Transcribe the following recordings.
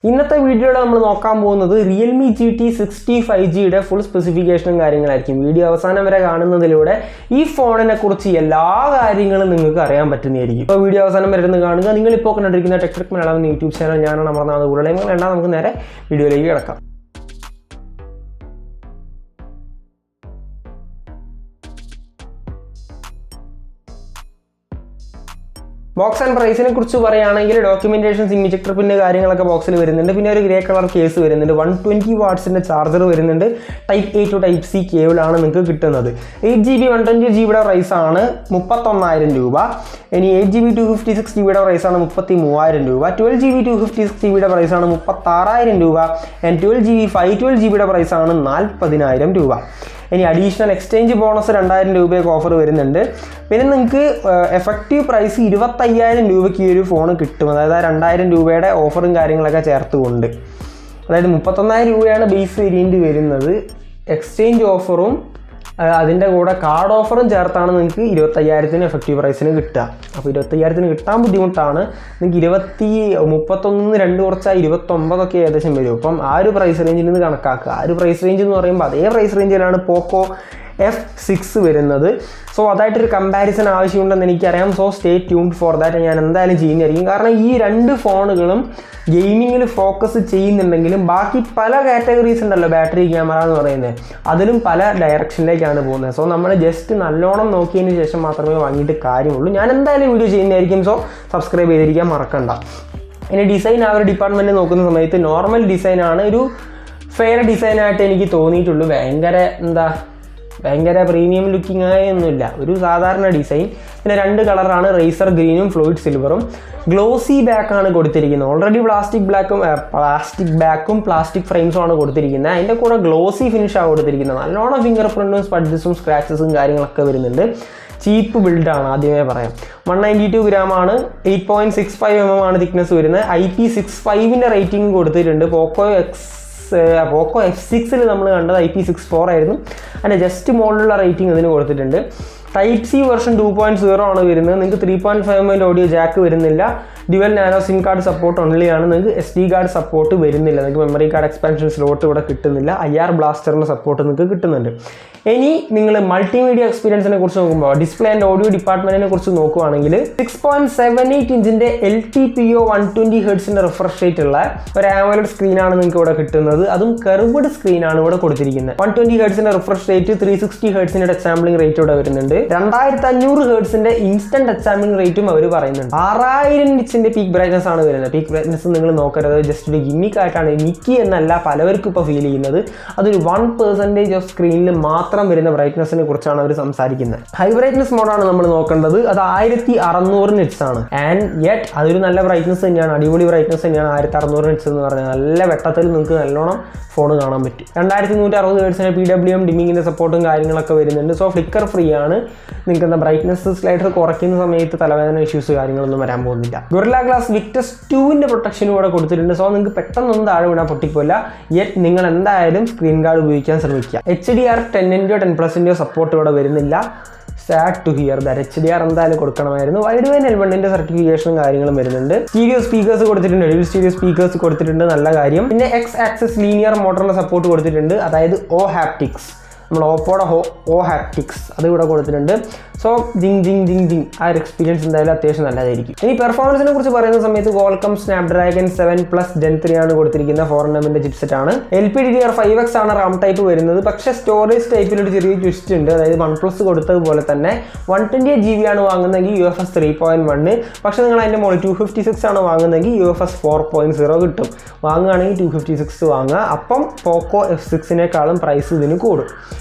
ഇന്നത്തെ വീഡിയോയിൽ നമ്മൾ നോക്കാൻ പോകുന്നത് റിയൽമി GT60 5Gയുടെ ഫുൾ സ്പെസിഫിക്കേഷനും കാര്യങ്ങളായിരിക്കും. വീഡിയോ അവസാനം വരെ കാണുന്നതിലൂടെ ഈ ഫോണിനെ കുറിച്ച് എല്ലാ കാര്യങ്ങളും നിങ്ങൾക്ക് അറിയാൻ പറ്റുന്നതായിരിക്കും. ഇപ്പോൾ വീഡിയോ അവസാനം വരെ ഇരുന്ന് കാണുക. നിങ്ങളിപ്പോൾ കണ്ടിരിക്കുന്ന ടെക് മലയാളം യൂട്യൂബ് ചാനൽ ഞാനാണ് അമർനാഥ് കൂടെ. നമുക്ക് നേരെ വീഡിയോയിലേക്ക് കിടക്കാം. ബോക്സ് ആൻഡ് പ്രൈസിനെ കുറിച്ച് പറയുകയാണെങ്കിൽ ഡോക്യുമെന്റേഷൻ, ഇഞ്ചക്ടർ പിന്ന് കാര്യങ്ങളൊക്കെ ബോക്സിൽ വരുന്നുണ്ട്. പിന്നെ ഒരു ഗ്രേ കളർ കേസ് വരുന്നുണ്ട്. 120 വാട്ട്സിന്റെ ചാർജർ വരുന്നുണ്ട്. Type A to Type C കേബിളാണ് നിങ്ങൾക്ക് കിട്ടുന്നത്. 8GB 120GBയുടെ പ്രൈസ് ആണ് 31,000 രൂപ. ഇനി 8GB 256GBയുടെ പ്രൈസ് ആണ് 33,000 രൂപ. 12GB 256GBയുടെ പ്രൈസ് ആണ് 36,000 രൂപ. ആൻഡ് 12GB 512GBയുടെ പ്രൈസ് ആണ് 40,000 രൂപ. ഇനി അഡീഷണൽ എക്സ്ചേഞ്ച് ബോണസ് 2,000 രൂപയൊക്കെ ഓഫർ വരുന്നുണ്ട്. പിന്നെ നിങ്ങൾക്ക് എഫക്റ്റീവ് പ്രൈസ് 25,000 രൂപയ്ക്ക് ഈ ഒരു ഫോൺ കിട്ടും. അതായത് 2,000 രൂപയുടെ ഓഫറും കാര്യങ്ങളൊക്കെ ചേർത്തുകൊണ്ട്, അതായത് 31,000 രൂപയാണ് ബേസ് വേരിയൻറ്റ് വരുന്നത്. എക്സ്ചേഞ്ച് ഓഫറും അതിൻ്റെ കൂടെ കാർഡ് ഓഫറും ചേർത്താണ് നിങ്ങൾക്ക് 25,000 എഫക്റ്റീവ് പ്രൈസിന് കിട്ടുക. അപ്പോൾ 25,000 കിട്ടാൻ ബുദ്ധിമുട്ടാണ്. നിങ്ങൾക്ക് 31 2 കുറച്ചാൽ 29 ഏകദേശം വരും. അപ്പം ആ ഒരു പ്രൈസ് റേഞ്ചിൽ നിന്ന് കണക്കാക്കുക. ആ ഒരു പ്രൈസ് റേഞ്ച് എന്ന് പറയുമ്പോൾ അതേ പ്രൈസ് റേഞ്ചിലാണ് പോക്കോ F6 വരുന്നത്. സോ അതായിട്ടൊരു കമ്പാരിസൺ ആവശ്യമുണ്ടെന്ന് എനിക്കറിയാം. So stay tuned for that. ഞാൻ എന്തായാലും ചെയ്യുന്നതായിരിക്കും. കാരണം ഈ രണ്ട് ഫോണുകളും ഗെയിമിങ്ങിൽ ഫോക്കസ് ചെയ്യുന്നുണ്ടെങ്കിലും ബാക്കി പല കാറ്റഗറീസ് ഉണ്ടല്ലോ, ബാറ്ററി, ക്യാമറ എന്ന് പറയുന്നത്, അതിലും പല ഡയറക്ഷനിലേക്കാണ് പോകുന്നത്. സോ നമ്മൾ ജസ്റ്റ് നല്ലോണം നോക്കിയതിന് ശേഷം മാത്രമേ വാങ്ങിയിട്ട് കാര്യമുള്ളൂ. ഞാൻ എന്തായാലും വീഡിയോ ചെയ്യുന്നതായിരിക്കും. സോ സബ്സ്ക്രൈബ് ചെയ്തിരിക്കാൻ മറക്കണ്ട. ഇനി ഡിസൈൻ ആ ഒരു ഡിപ്പാർട്ട്മെൻറ്റ് നോക്കുന്ന സമയത്ത് നോർമൽ ഡിസൈനാണ് ഒരു ഫെയർ ഡിസൈനായിട്ട് എനിക്ക് തോന്നിയിട്ടുള്ളൂ. ഭയങ്കര പ്രീമിയം ലുക്കിംഗ് ആയൊന്നുമില്ല, ഒരു സാധാരണ ഡിസൈൻ. പിന്നെ 2 കളറാണ്, റേസർ ഗ്രീനും ഫ്ലൂയിഡ് സിൽവറും. ഗ്ലോസി ബാക്കാണ് കൊടുത്തിരിക്കുന്നത്. ഓൾറെഡി പ്ലാസ്റ്റിക് ബാക്കും പ്ലാസ്റ്റിക് ഫ്രെയിംസും ആണ് കൊടുത്തിരിക്കുന്നത്. അതിൻ്റെ കൂടെ ഗ്ലോസി ഫിനിഷാണ് കൊടുത്തിരിക്കുന്നത്. നല്ലോണം ഫിംഗർ പ്രിൻറ്റും സ്പഡ്സും സ്ക്രാച്ചസും കാര്യങ്ങളൊക്കെ വരുന്നുണ്ട്. ചീപ്പ് ബിൽഡാണ്, ആദ്യമേ പറയാം. 192 ഗ്രാമാണ്. 8.65 mm ആണ് തിക്നെസ് വരുന്നത്. IP65 റേറ്റിംഗ് കൊടുത്തിട്ടുണ്ട്. പോക്കോ F6 നമ്മൾ കണ്ടത് IP64 ആയിരുന്നു. അതിൻ്റെ ജസ്റ്റ് മുകളിലുള്ള റേറ്റിംഗ് ഇതിന് കൊടുത്തിട്ടുണ്ട്. Type C വെർഷൻ 2.0 ആണ് വരുന്നത്. നിങ്ങൾക്ക് 3.5mm ഓഡിയോ ജാക്ക് വരുന്നില്ല. Dual nano SIM card support only ആണ്. നിങ്ങൾക്ക് SD കാർഡ് സപ്പോർട്ട് വരുന്നില്ല. നിങ്ങൾക്ക് മെമ്മറി കാർഡ് എക്സ്പാൻഷൻ സ്ലോട്ട് ഇവിടെ കിട്ടുന്നില്ല. IR ബ്ലാസ്റ്ററിൻ്റെ സപ്പോർട്ട് നിങ്ങൾക്ക് കിട്ടുന്നുണ്ട്. ഇനി നിങ്ങൾ മൾട്ടിമീഡിയ എക്സ്പീരിയൻസിനെ കുറിച്ച് നോക്കുമ്പോൾ ഡിസ്പ്ലേ ആൻഡ് ഓഡിയോ ഡിപ്പാർട്ട്മെന്റിനെ കുറിച്ച് നോക്കുവാണെങ്കിൽ 6.78 ഇഞ്ചിന്റെ LTPO 120 ഹെർട്സിന്റെ റിഫ്രഷ് റേറ്റ് ഉള്ള ഒരു ആമോലെഡ് സ്ക്രീനാണ് നിങ്ങൾക്ക് ഇവിടെ കിട്ടുന്നത്. അതും കർവ്ഡ് സ്ക്രീനാണ് ഇവിടെ കൊടുത്തിരിക്കുന്നത്. 120 ഹെർട്സിന്റെ റിഫ്രഷ് റേറ്റ്, 360 ഹെർട്സിന്റെ ടച്ച് സാമ്പിളിംഗ് റേറ്റ് ഇവിടെ വരുന്നുണ്ട്. 2500 ഹെർട്സിന്റെ ഇൻസ്റ്റന്റ് ടച്ച് സാമ്പിളിംഗ് റേറ്റും അവർ പറയുന്നുണ്ട്. 6000 നിറ്റ്സിന്റെ പീക്ക് ബ്രൈറ്റ്നസ് ആണ് വരുന്നത്. പീക്ക് ബ്രൈറ്റ്നസ് നിങ്ങൾ നോക്കരുത്, ജസ്റ്റ് ഒരു ഗിമ്മിക് ആയിട്ടാണ് എനിക്ക് എന്നല്ല പലവർക്കും ഇപ്പോൾ ഫീൽ ചെയ്യുന്നത്. അതൊരു 1% ഓഫ് സ്ക്രീനിൽ മാത്രം വരുന്ന ബ്രൈറ്റ്നസിനെ കുറിച്ചാണ് അവർ സംസാരിക്കുന്നത്. ഹൈ ബ്രൈറ്റ്നസ് മോഡാണ് നമ്മൾ നോക്കേണ്ടത്. അത് 1600 നിറ്റ്സ് ആണ്. ആൻഡ് യെറ്റ് അതൊരു നല്ല ബ്രൈറ്റ്നസ് തന്നെയാണ്, അടിപൊളി ബ്രൈറ്റ്നസ് തന്നെയാണ്. 1600 നിറ്റ്സ് എന്ന് പറഞ്ഞാൽ നല്ല വെട്ടത്തിൽ നിങ്ങൾക്ക് നല്ലോണം ഫോൺ കാണാൻ പറ്റും. 2160 ഹെർട്സിന്റെ PWM ഡിമ്മിങ്ങിന്റെ സപ്പോർട്ടും കാര്യങ്ങളൊക്കെ വരുന്നുണ്ട്. സോ ഫ്ലിക്കർ ഫ്രീ ആണ്. നിങ്ങൾക്ക് എന്താ ബ്രൈറ്റ്നസ് സ്ലൈഡർ കുറയ്ക്കുന്ന സമയത്ത് തലവേദന ഇഷ്യൂസ് കാര്യങ്ങളൊന്നും വരാൻ പോകുന്നില്ല. ഗൊറില്ല ഗ്ലാസ് വിക്ടസ് 2ന്റെ പ്രൊട്ടക്ഷനും കൂടെ കൊടുത്തിട്ടുണ്ട്. സോ നിങ്ങൾക്ക് പെട്ടെന്നൊന്നും താഴെ വീണാൽ പൊട്ടിപ്പോയില്ല. യെറ്റ് നിങ്ങൾ എന്തായാലും സ്ക്രീൻ ഗാർഡ് ഉപയോഗിക്കാൻ ശ്രമിക്കുക. HDR 10+ന്റെ സപ്പോർട്ട് ഇവിടെ വരുന്നില്ല. Sad to hear that. HDR എന്തായാലും കൊടുക്കണമായിരുന്നു. വൈഡ് വൈൻ L1ന്റെ സർട്ടിഫിക്കേഷനും കാര്യങ്ങളും വരുന്നുണ്ട്. സ്റ്റീരിയോ സ്പീക്കേഴ്സ് കൊടുത്തിട്ടുണ്ട്. ഡ്യുവൽ സ്റ്റീരിയോ സ്പീക്കേഴ്സ് കൊടുത്തിട്ടുണ്ട്, നല്ല കാര്യം. പിന്നെ X ആക്സിസ് ലീനിയർ മോട്ടറിന്റെ സപ്പോർട്ട് കൊടുത്തിട്ടുണ്ട്. അതായത് ഹാപ്റ്റിക്സ്, നമ്മൾ ഓപ്പോയുടെ ഹാപ്റ്റിക്സ് അത് ഇവിടെ കൊടുത്തിട്ടുണ്ട്. സോ ജിങ് ആ ഒരു എക്സ്പീരിയൻസ് എന്തായാലും അത്യാവശ്യം നല്ലതായിരിക്കും. ഇനി പെർഫോമൻസിനെ കുറിച്ച് പറയുന്ന സമയത്ത് Qualcomm Snapdragon 7+ Gen 3 ആണ് കൊടുത്തിരിക്കുന്ന 4nm ചിപ്സെറ്റ് ആണ്. LPDDR5X ആണ് റാം ടൈപ്പ് വരുന്നത്. പക്ഷേ സ്റ്റോറേജ് ടൈപ്പിൽ ഒരു ചെറിയ ട്വിസ്റ്റ് ഉണ്ട്. അതായത് OnePlus കൊടുത്തതുപോലെ തന്നെ 128GB ആണ് വാങ്ങുന്നതെങ്കിൽ UFS 3.1. പക്ഷേ നിങ്ങൾ അതിൻ്റെ മുകളിൽ 256 ആണ് വാങ്ങുന്നതെങ്കിൽ UFS 4.0 കിട്ടും. വാങ്ങുകയാണെങ്കിൽ 256 വാങ്ങുക. അപ്പം പോക്കോ F6നേക്കാളും പ്രൈസ് ഇതിന് കൂടും.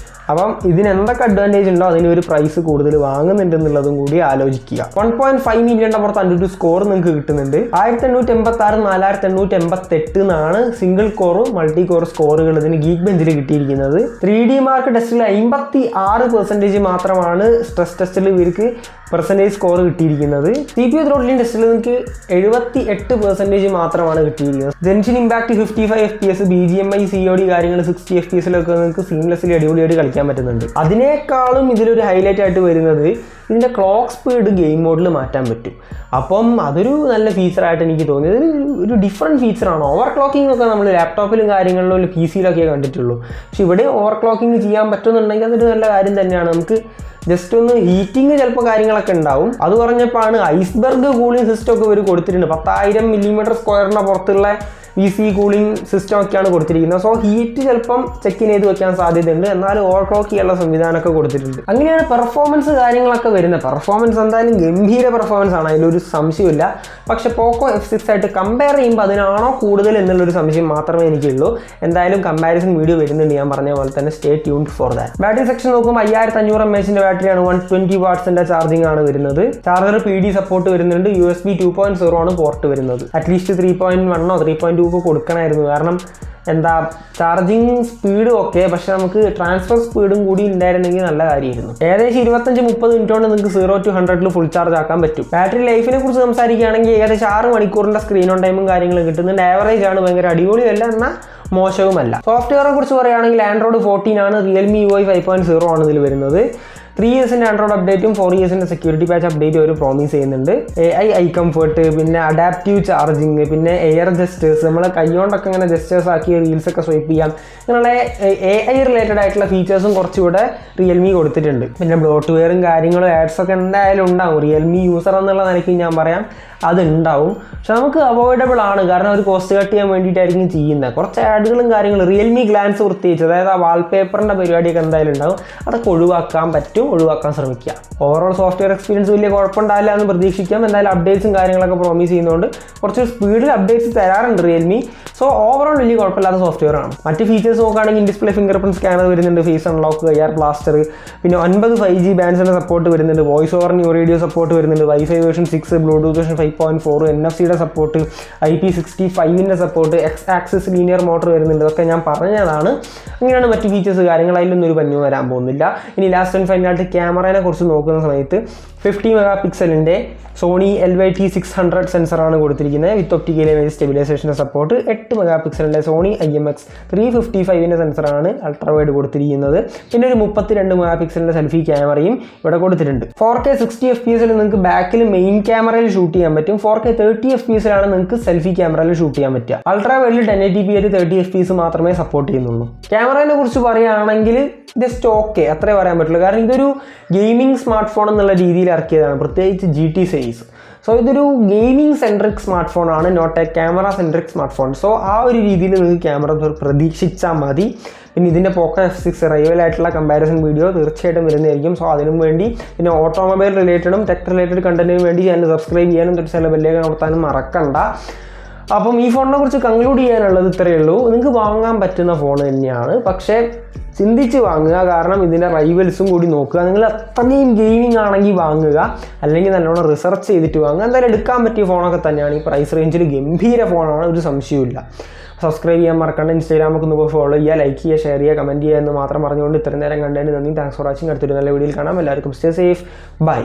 അപ്പം ഇതിന് എന്തൊക്കെ അഡ്വാൻറ്റേജ് ഉണ്ടോ അതിന് ഒരു പ്രൈസ് കൂടുതൽ വാങ്ങുന്നുണ്ടെന്നുള്ളതും കൂടി ആലോചിക്കുക. 1.5 മില്യൻ്റെ പുറത്ത് 102 സ്കോർ നിങ്ങൾക്ക് കിട്ടുന്നുണ്ട്. 1886 4888 എന്നാണ് സിംഗിൾ കോറും മൾട്ടി കോർ സ്കോറുകൾ ഇതിന് ഗീക്ക് ബെഞ്ചിൽ കിട്ടിയിരിക്കുന്നത്. 3D മാർക്ക് ടെസ്റ്റിൽ 56% മാത്രമാണ് സ്ട്രെസ് ടെസ്റ്റിൽ ഇവർക്ക് പെർസെൻറ്റേജ് സ്കോർ കിട്ടിയിരിക്കുന്നത്. CPU ത്രോട്ട്ലിംഗ് ടെസ്റ്റിൽ നിങ്ങൾക്ക് 78% മാത്രമാണ് കിട്ടിയിരിക്കുന്നത്. ജെൻഷിൻ ഇമ്പാക്ട് 55 FPS, BGMI COD കാര്യങ്ങൾ 60 FPS നിങ്ങൾക്ക് സീംലെസ്ലി അടിപൊളിയായിട്ട് കളിക്കാൻ പറ്റുന്നുണ്ട്. അതിനേക്കാളും ഇതിലൊരു ഹൈലൈറ്റ് ആയിട്ട് വരുന്നത് ഇതിൻ്റെ ക്ലോക്ക് സ്പീഡ് ഗെയിം മോഡിൽ മാറ്റാൻ പറ്റും. അപ്പം അതൊരു നല്ല ഫീച്ചറായിട്ട് എനിക്ക് തോന്നിയത്. ഒരു ഡിഫറെൻറ്റ് ഫീച്ചറാണ്. ഓവർ ക്ലോക്കിംഗ് ഒക്കെ നമ്മൾ ലാപ്ടോപ്പിലും കാര്യങ്ങളിലും പി സിയിലൊക്കെ കണ്ടിട്ടുള്ളൂ. പക്ഷെ ഇവിടെ ഓവർ ക്ലോക്കിംഗ് ചെയ്യാൻ പറ്റുന്നുണ്ടെങ്കിൽ അതൊരു നല്ല കാര്യം തന്നെയാണ്. നമുക്ക് ജസ്റ്റ് ഒന്ന് ഹീറ്റിംഗ് ചിലപ്പോൾ കാര്യങ്ങളൊക്കെ ഉണ്ടാവും. അത് പറഞ്ഞപ്പോഴാണ് ഐസ്ബർഗ് കൂളിംഗ് സിസ്റ്റം ഒക്കെ ഇവർ കൊടുത്തിട്ടുണ്ട്. 10,000 മില്ലിമീറ്റർ സ്ക്വയറിൻ്റെ പുറത്തുള്ള VC കൂളിംഗ് സിസ്റ്റം ഒക്കെയാണ് കൊടുത്തിരിക്കുന്നത്. സോ ഹീറ്റ് ചിലപ്പം ചെക്ക് ചെയ്ത് വെക്കാൻ സാധ്യതയുണ്ട്. എന്നാൽ ഓവർ ക്ലോക്ക് ചെയ്യാനുള്ള സംവിധാനമൊക്കെ കൊടുത്തിട്ടുണ്ട്. അങ്ങനെയാണ് പെർഫോമൻസ് കാര്യങ്ങളൊക്കെ വരുന്നത്. പെർഫോമൻസ് എന്തായാലും ഗംഭീര പെർഫോമൻസ് ആണ്, അതിലൊരു സംശയമില്ല. പക്ഷെ പോക്കോ F6 ആയിട്ട് കമ്പയർ ചെയ്യുമ്പോൾ അതിനാണോ കൂടുതൽ എന്നുള്ളൊരു സംശയം മാത്രമേ എനിക്കുള്ളൂ. എന്തായാലും കമ്പാരിസൺ വീഡിയോ വരുന്നുണ്ട്, ഞാൻ പറഞ്ഞ പോലെ തന്നെ. Stay tuned for that. Battery section നോക്കുമ്പോൾ 5500 mAh ബാറ്ററിയാണ്. 120 വാട്ട്സിന്റെ ചാർജിംഗ് ആണ് വരുന്നത്. ചാർജർ PD സപ്പോർട്ട് വരുന്നുണ്ട്. USB 2.0 ആണ് പോർട്ട് വരുന്നത്. അറ്റ്ലീസ്റ്റ് 3.1 3.2 കൊടുക്കണമായിരുന്നു. കാരണം എന്താ ചാർജിങ് സ്പീഡും ഒക്കെ, പക്ഷെ നമുക്ക് ട്രാൻസ്ഫർ സ്പീഡും കൂടി ഉണ്ടായിരുന്നെങ്കിൽ നല്ല കാര്യമായിരുന്നു. ഏകദേശം 25-30 മിനിറ്റ് കൊണ്ട് നിങ്ങൾക്ക് 0 to 100 ഫുൾ ചാർജ് ആക്കാൻ പറ്റും. ബാറ്ററി ലൈഫിനെ കുറിച്ച് സംസാരിക്കുകയാണെങ്കിൽ ഏകദേശം 6 മണിക്കൂറിന്റെ സ്ക്രീൻ ഓൺ ടൈമും കാര്യങ്ങളും കിട്ടുന്നുണ്ട്. ആവറേജ് ആണ്, ഭയങ്കര അടിപൊളിയല്ല എന്നാൽ മോശവുമല്ല. സോഫ്റ്റ്വെയറെ കുറിച്ച് പറയുകയാണെങ്കിൽ ആൻഡ്രോയിഡ് 14 ആണ്. റിയൽമി UI 5.0 ആണ് ഇതിൽ വരുന്നത്. 3 ഇയേഴ്സിൻ്റെ ആൻഡ്രോയിഡ് അപ്ഡേറ്റും 4 ഇയേഴ്സിൻ്റെ സെക്യൂരിറ്റി പാച്ച് അപ്ഡേറ്റും അവർ പ്രോമിസ് ചെയ്യുന്നുണ്ട്. ഐ കംഫർട്ട്, പിന്നെ അഡാപ്റ്റീവ് ചാർജിങ്, പിന്നെ എയർ ജസ്റ്റേഴ്സ്, നമ്മളെ കൈകൊണ്ടൊക്കെ ഇങ്ങനെ ജസ്റ്റേഴ്സ് ആക്കി റീൽസൊക്കെ സ്വൈപ്പ് ചെയ്യാം. ഇങ്ങനെയുള്ള AI റിലേറ്റഡ് ആയിട്ടുള്ള ഫീച്ചേഴ്സും കുറച്ചുകൂടെ റിയൽമി കൊടുത്തിട്ടുണ്ട്. പിന്നെ ബ്ലോട്ട്വെയറും കാര്യങ്ങളും ആഡ്സൊക്കെ എന്തായാലും ഉണ്ടാവും. റിയൽമി യൂസർ എന്നുള്ള നിലയ്ക്ക് ഞാൻ പറയാം അതുണ്ടാവും. പക്ഷെ നമുക്ക് അവോയ്ഡബിൾ ആണ്, കാരണം ഒരു കോസ്റ്റ് കട്ട് ചെയ്യാൻ വേണ്ടിയിട്ടായിരിക്കും ചെയ്യുന്നത്. കുറച്ച് ആഡുകളും കാര്യങ്ങളും റിയൽമി ഗ്ലാൻസ് പ്രത്യേകിച്ച്, അതായത് ആ വാൾപേപ്പറിൻ്റെ പരിപാടിയൊക്കെ എന്തായാലും ഉണ്ടാവും. അതൊക്കെ ഒഴിവാക്കാൻ പറ്റും, ഒഴിവാക്കാൻ ശ്രമിക്കുക. ഓവറോൾ സോഫ്റ്റ്വെയർ എക്സ്പീരിയൻസ് വലിയ കുഴപ്പമുണ്ടാവില്ല എന്ന് പ്രതീക്ഷിക്കാം. എന്തായാലും അപ്ഡേറ്റ്സും കാര്യങ്ങളൊക്കെ പ്രോമിസ് ചെയ്യുന്നതുകൊണ്ട് കുറച്ച് സ്പീഡിൽ അപ്ഡേറ്റ്സ് തരാറുണ്ട് റിയൽമി. സോ ഓവറോൾ വലിയ കുഴപ്പമില്ലാത്ത സോഫ്റ്റ്വെയർ ആണ്. മറ്റ് ഫീച്ചേഴ്സ് നോക്കുകയാണെങ്കിൽ ഡിസ്പ്ലേ ഫിംഗർ പ്രിന്റ് സ്കാനർ വരുന്നുണ്ട്, ഫേസ് അൺലോക്ക്, എയർ ബ്ലാസ്റ്റർ, പിന്നെ 9 5G ബാൻഡ്സിൻ്റെ സപ്പോർട്ട് വരുന്നുണ്ട്, voice over new radio support വരുന്നുണ്ട്, വൈഫൈ വേർഷൻ 6, ബ്ലൂടൂത്ത് വേർഷൻ 5.4, NFC-യുടെ സപ്പോർട്ട്, IP65-ൻ്റെ support, X axis linear motor വരുന്നുണ്ട്. ഇതൊക്കെ ഞാൻ പറഞ്ഞതാണ്. അങ്ങനെയാണ് മറ്റ് ഫീച്ചേഴ്സ് കാര്യങ്ങൾ. അതിലൊന്നും ഒരു പഞ്ഞു വരാൻ പോകുന്നില്ല. ഇനി ലാസ്റ്റ് ആൻഡ് ഫൈനലായിട്ട് ക്യാമറയെ കുറിച്ച് നോക്കുന്ന സമയത്ത് 50 മെഗാപിക്സലിൻ്റെ സോണി LYT600 സെൻസറാണ് കൊടുത്തിരിക്കുന്നത് വിത്ത് ഒപ്റ്റിക്കൽ ഇമേജ് സ്റ്റെബിലൈസേഷൻ്റെ സപ്പോർട്ട്. 8 മെഗാപിക്സലിൻ്റെ സോണി IMX355ൻ്റെ സെൻസറാണ് അൾട്രാവൈഡ് കൊടുത്തിരിക്കുന്നത്. പിന്നെ ഒരു 32 മെഗാപിക്സലിൻ്റെ സെൽഫി ക്യാമറയും ഇവിടെ കൊടുത്തിട്ടുണ്ട്. 4K 60 FPS നിങ്ങൾക്ക് ബാക്കിൽ മെയിൻ ക്യാമറയിൽ ഷൂട്ട് ചെയ്യാൻ പറ്റും. 4K 30 FPS നിങ്ങൾക്ക് സെൽഫി ക്യാമറയിൽ ഷൂട്ട് ചെയ്യാൻ പറ്റുക. അൾട്രാവൈഡിൽ 1080p 30 FPS മാത്രമേ സപ്പോർട്ട് ചെയ്യുന്നുള്ളൂ. ക്യാമറയെ കുറിച്ച് പറയുകയാണെങ്കിൽ ജസ്റ്റ് ഓക്കെ അത്രേ പറയാൻ പറ്റുള്ളൂ. കാരണം ഇതൊരു ഗെയിമിംഗ് സ്മാർട്ട് ഫോൺ എന്നുള്ള രീതിയിൽ ഇറക്കിയതാണ്, പ്രത്യേകിച്ച് GT സീരീസ്. സോ ഇതൊരു ഗെയിമിംഗ് സെൻട്രിക് സ്മാർട്ട് ഫോൺ ആണ്, not a camera centric smartphone. So ആ ഒരു രീതിയിൽ നിങ്ങൾക്ക് ക്യാമറ പ്രതീക്ഷിച്ചാൽ മതി. പിന്നെ ഇതിൻ്റെ പോക്കോ F6 റൈവൽ ആയിട്ടുള്ള കമ്പാരിസൺ വീഡിയോ തീർച്ചയായിട്ടും വരുന്നതായിരിക്കും. സോ അതിനും വേണ്ടി പിന്നെ ഓട്ടോമൊബൈൽ റിലേറ്റഡും ടെക് റിലേറ്റഡ് കണ്ടന്റിനും വേണ്ടി ചാനൽ സബ്സ്ക്രൈബ് ചെയ്യാനും തൊട്ട് ബെല്ലേക്ക് നടത്താനും മറക്കണ്ട. അപ്പം ഈ ഫോണിനെ കുറിച്ച് കൺക്ലൂഡ് ചെയ്യാനുള്ളത് ഇത്രയേ ഉള്ളൂ. നിങ്ങൾക്ക് വാങ്ങാൻ പറ്റുന്ന ഫോൺ തന്നെയാണ്, പക്ഷേ ചിന്തിച്ച് വാങ്ങുക. കാരണം ഇതിൻ്റെ റൈവൽസും കൂടി നോക്കുക. നിങ്ങൾ അത്രയും ഗെയിമിംഗ് ആണെങ്കിൽ വാങ്ങുക, അല്ലെങ്കിൽ നല്ലോണം റിസർച്ച് ചെയ്തിട്ട് വാങ്ങുക. എന്തായാലും എടുക്കാൻ പറ്റിയ ഫോണൊക്കെ തന്നെയാണ്. ഈ പ്രൈസ് റേഞ്ചിൽ ഗംഭീര ഫോണാണ്, ഒരു സംശയമില്ല. സബ്സ്ക്രൈബ് ചെയ്യാൻ മറക്കണ്ട. ഇൻസ്റ്റാഗ്രാമൊക്കെ ഒന്ന് ഫോളോ ചെയ്യുക, ലൈക്ക് ചെയ്യുക, ഷെയർ ചെയ്യുക, കമൻറ്റ് ചെയ്യുക എന്ന് മാത്രം പറഞ്ഞുകൊണ്ട് ഇത്രയും നേരം കണ്ടതിന് നന്ദി. Thanks for watching. അടുത്തൊരു നല്ല വീഡിയോയിൽ കാണാം. എല്ലാവർക്കും സ്റ്റേ സേഫ്. ബൈ.